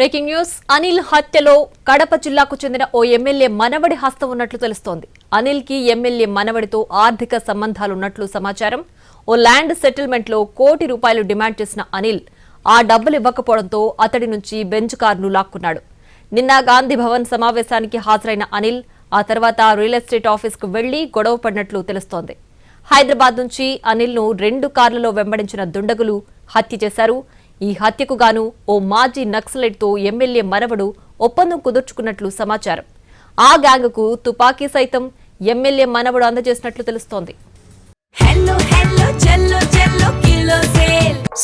Breaking news. Anil హత్యలో కడప జిల్లాకు చెందిన ఓ ఎమ్మెల్యే మనవడి హస్తం ఉన్నట్లు తెలుస్తోంది. అనిల్ కి ఎమ్మెల్యే మనవడితో ఆర్థిక సంబంధాలున్నట్లు సమాచారం. ఓ ల్యాండ్ సెటిల్మెంట్ లో ₹1 కోటి డిమాండ్ చేసిన అనిల్ ఆ డబ్బులు ఇవ్వకపోవడంతో అతడి నుంచి బెంచ్ కారును లాక్కున్నాడు. నిన్న గాంధీ భవన్ సమావేశానికి హాజరైన అనిల్ ఆ తర్వాత రియల్ ఎస్టేట్ ఆఫీస్ కు వెళ్లి గొడవ పడినట్లు తెలుస్తోంది. హైదరాబాద్ నుంచి అనిల్ ను 2 కార్లలో వెంబడించిన దుండగులు హత్య చేశారు. ఈ హత్యకు గాను ఓ మాజీ నక్సలైట్ తో ఎమ్మెల్యే మనవడు ఒప్పందం కుదుర్చుకున్నట్లు సమాచారం. ఆ గ్యాంగ్ కు తుపాకీ సైతం ఎమ్మెల్యే మనవడు అందజేసినట్లు తెలుస్తోంది.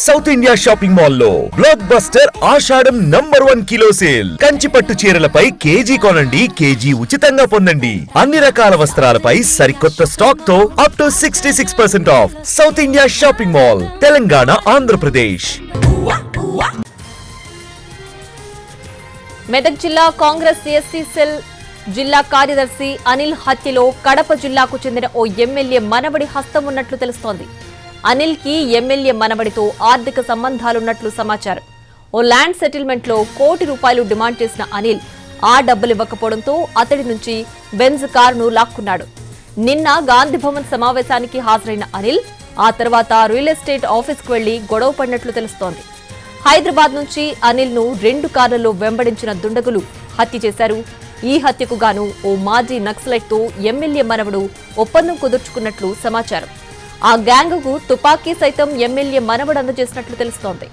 సౌత్ ఇండియా షాపింగ్ మాల్ లో బ్లాక్ బస్టర్ ఆషాఢం #1 కిలో సేల్. కంచి పట్టు చీరలపై కేజీ కొనండి, కేజీ ఉచితంగా పొందండి. అన్ని రకాల వస్త్రాలపై సరికొత్త స్టాక్ తో up to 66% of. South India shopping mall, Telangana, Andhra Pradesh. Medak జిల్లా కాంగ్రెస్ ఎస్సీ సెల్ జిల్లా కార్యదర్శి అనిల్ హత్యలో కడప జిల్లాకు చెందిన ఓ ఎమ్మెల్యే మనవడి హస్తం ఉన్నట్లు తెలుస్తోంది. అనిల్ కి ఎమ్మెల్యే మనవడితో ఆర్థిక సంబంధాలున్నట్లు సమాచారం. ఓ ల్యాండ్ సెటిల్మెంట్ లో ₹1 కోటి డిమాండ్ చేసిన అనిల్ ఆ డబ్బులు ఇవ్వకపోవడంతో అతడి నుంచి బెంజ్ కారును లాక్కున్నాడు. నిన్న గాంధీ భవన్ సమావేశానికి హాజరైన అనిల్ ఆ తర్వాత రియల్ ఎస్టేట్ ఆఫీస్ కు వెళ్లి గొడవ పడినట్లు తెలుస్తోంది. హైదరాబాద్ నుంచి అనిల్ ను 2 కార్లలో వెంబడించిన దుండగులు హత్య చేశారు. ఈ హత్యకు గాను ఓ మాజీ నక్సలైట్ తో ఎమ్మెల్యే మనవడు ఒప్పందం కుదుర్చుకున్నట్లు సమాచారం. ఆ గ్యాంగ్ కు తుపాకీ సైతం ఎమ్మెల్యే మనవడు అందజేసినట్లు తెలుస్తోంది.